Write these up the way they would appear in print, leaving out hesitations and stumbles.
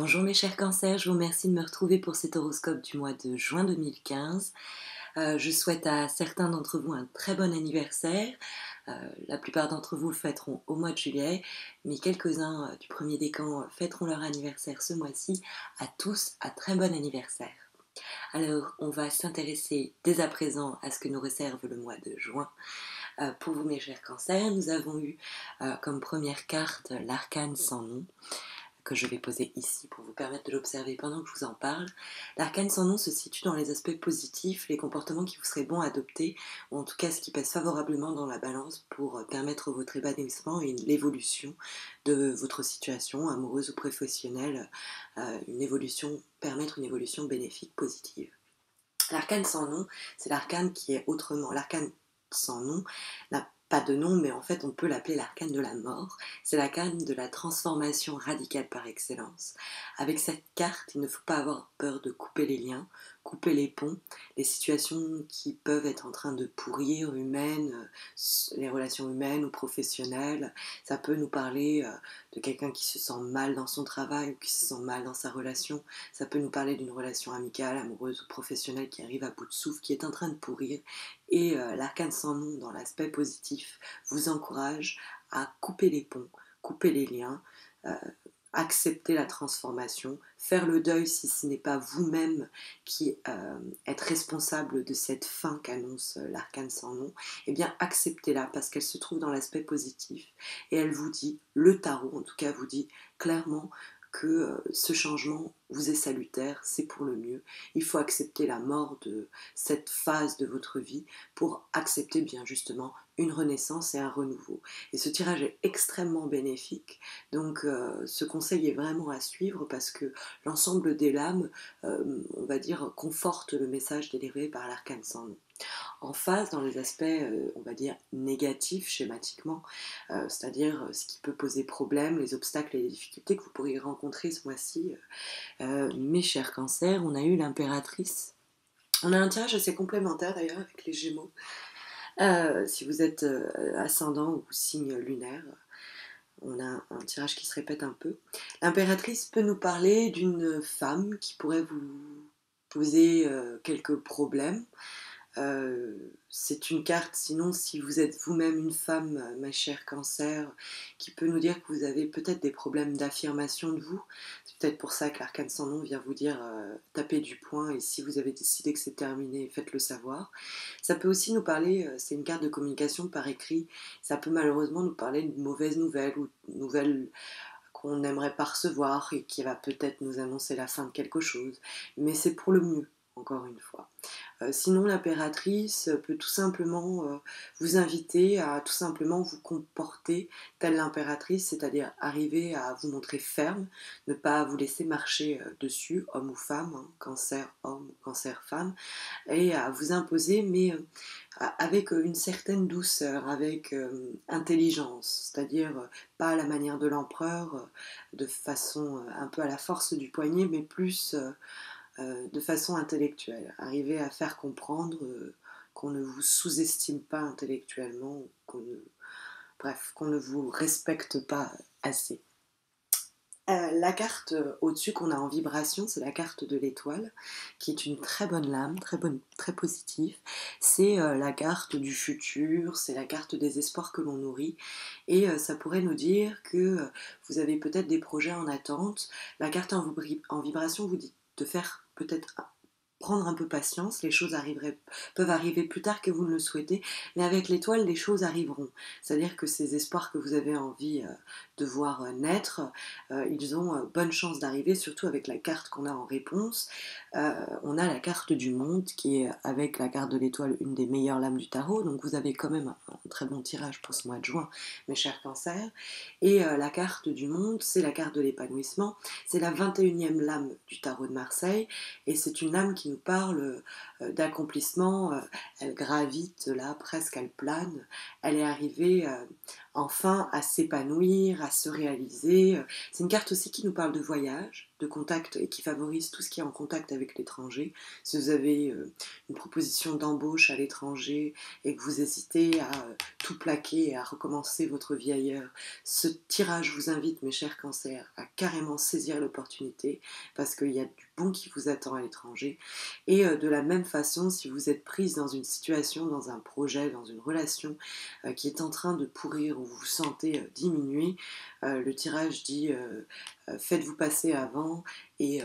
Bonjour mes chers cancers, je vous remercie de me retrouver pour cet horoscope du mois de juin 2015. Je souhaite à certains d'entre vous un très bon anniversaire. La plupart d'entre vous le fêteront au mois de juillet, mais quelques-uns du premier décan fêteront leur anniversaire ce mois-ci. À tous, un très bon anniversaire. Alors, on va s'intéresser dès à présent à ce que nous réserve le mois de juin. Pour vous mes chers cancers, nous avons eu comme première carte l'arcane sans nom, que je vais poser ici pour vous permettre de l'observer pendant que je vous en parle. L'arcane sans nom se situe dans les aspects positifs, les comportements qui vous seraient bons à adopter, ou en tout cas ce qui pèse favorablement dans la balance pour permettre votre épanouissement et l'évolution de votre situation amoureuse ou professionnelle, permettre une évolution bénéfique, positive. L'arcane sans nom, c'est l'arcane qui est autrement. L'arcane sans nom n'a pas de nom, mais en fait on peut l'appeler l'arcane de la mort. C'est l'arcane de la transformation radicale par excellence. Avec cette carte, il ne faut pas avoir peur de couper les liens, couper les ponts, les situations qui peuvent être en train de pourrir les relations humaines ou professionnelles. Ça peut nous parler de quelqu'un qui se sent mal dans son travail ou qui se sent mal dans sa relation. Ça peut nous parler d'une relation amicale, amoureuse ou professionnelle qui arrive à bout de souffle, qui est en train de pourrir. Et l'arcane sans nom, dans l'aspect positif, vous encourage à couper les ponts, couper les liens, accepter la transformation, faire le deuil si ce n'est pas vous-même qui êtes responsable de cette fin qu'annonce l'arcane sans nom. Eh bien, acceptez-la parce qu'elle se trouve dans l'aspect positif. Et elle vous dit, le tarot en tout cas vous dit clairement, que ce changement vous est salutaire, c'est pour le mieux. Il faut accepter la mort de cette phase de votre vie pour accepter bien justement une renaissance et un renouveau. Et ce tirage est extrêmement bénéfique, donc ce conseil est vraiment à suivre parce que l'ensemble des lames, on va dire, conforte le message délivré par l'arcane sans nom. En face, dans les aspects, on va dire, négatifs schématiquement, c'est-à-dire ce qui peut poser problème, les obstacles et les difficultés que vous pourriez rencontrer ce mois-ci. Mes chers cancers, on a eu l'impératrice. On a un tirage assez complémentaire d'ailleurs avec les Gémeaux. Si vous êtes ascendant ou signe lunaire, on a un tirage qui se répète un peu. L'impératrice peut nous parler d'une femme qui pourrait vous poser quelques problèmes. C'est une carte, sinon si vous êtes vous-même une femme, ma chère cancer, qui peut nous dire que vous avez peut-être des problèmes d'affirmation de vous. C'est peut-être pour ça que l'arcane sans nom vient vous dire tapez du poing, et si vous avez décidé que c'est terminé, faites-le savoir. Ça peut aussi nous parler, c'est une carte de communication par écrit, ça peut malheureusement nous parler de mauvaises nouvelles ou de nouvelles qu'on n'aimerait pas recevoir et qui va peut-être nous annoncer la fin de quelque chose, mais c'est pour le mieux, encore une fois. Sinon, l'impératrice peut tout simplement vous inviter à tout simplement vous comporter telle l'impératrice, c'est-à-dire arriver à vous montrer ferme, ne pas vous laisser marcher dessus, homme ou femme, hein, cancer homme ou cancer femme, et à vous imposer, mais avec une certaine douceur, avec intelligence, c'est-à-dire pas à la manière de l'empereur, de façon un peu à la force du poignet, mais plus de façon intellectuelle, arriver à faire comprendre qu'on ne vous sous-estime pas intellectuellement, qu'on ne vous respecte pas assez. La carte au-dessus qu'on a en vibration, c'est la carte de l'étoile, qui est une très bonne lame, très positive. C'est la carte du futur, c'est la carte des espoirs que l'on nourrit, et ça pourrait nous dire que vous avez peut-être des projets en attente. La carte en vibration vous dit de faire peut-être prendre un peu patience, les choses peuvent arriver plus tard que vous ne le souhaitez, mais avec l'étoile, les choses arriveront. C'est-à-dire que ces espoirs que vous avez envie de voir naître, ils ont bonne chance d'arriver, surtout avec la carte qu'on a en réponse. On a la carte du monde, qui est, avec la carte de l'étoile, une des meilleures lames du tarot, donc vous avez quand même un très bon tirage pour ce mois de juin, mes chers cancers. Et la carte du monde, c'est la carte de l'épanouissement, c'est la 21e lame du tarot de Marseille, et c'est une lame qui nous parle d'accomplissement. Elle gravite là, presque elle plane, elle est arrivée enfin à s'épanouir, à se réaliser. C'est une carte aussi qui nous parle de voyage, de contact et qui favorise tout ce qui est en contact avec l'étranger. Si vous avez une proposition d'embauche à l'étranger et que vous hésitez à tout plaquer et à recommencer votre vie ailleurs, ce tirage vous invite, mes chers cancers, à carrément saisir l'opportunité parce qu'il y a du bon qui vous attend à l'étranger. Et de la même façon, si vous êtes prise dans une situation, dans un projet, dans une relation qui est en train de pourrir ou vous vous sentez diminuer, le tirage dit faites-vous passer avant et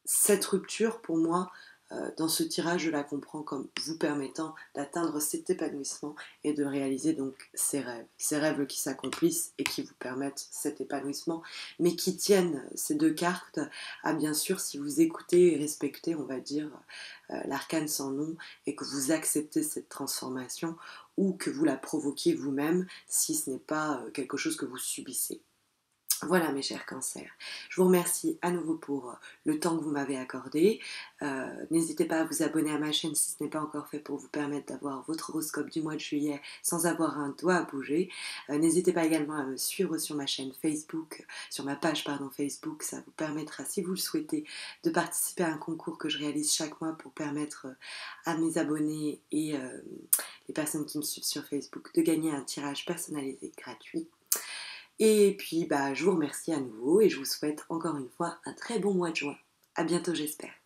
cette rupture pour moi dans ce tirage je la comprends comme vous permettant d'atteindre cet épanouissement et de réaliser donc ces rêves qui s'accomplissent et qui vous permettent cet épanouissement mais qui tiennent ces deux cartes à bien sûr si vous écoutez et respectez on va dire l'arcane sans nom et que vous acceptez cette transformation ou que vous la provoquiez vous-même si ce n'est pas quelque chose que vous subissez. Voilà mes chers cancers, je vous remercie à nouveau pour le temps que vous m'avez accordé. N'hésitez pas à vous abonner à ma chaîne si ce n'est pas encore fait pour vous permettre d'avoir votre horoscope du mois de juillet sans avoir un doigt à bouger. N'hésitez pas également à me suivre sur ma chaîne Facebook, sur ma page Facebook, ça vous permettra si vous le souhaitez de participer à un concours que je réalise chaque mois pour permettre à mes abonnés et les personnes qui me suivent sur Facebook de gagner un tirage personnalisé gratuit. Et puis, je vous remercie à nouveau et je vous souhaite encore une fois un très bon mois de juin. À bientôt, j'espère.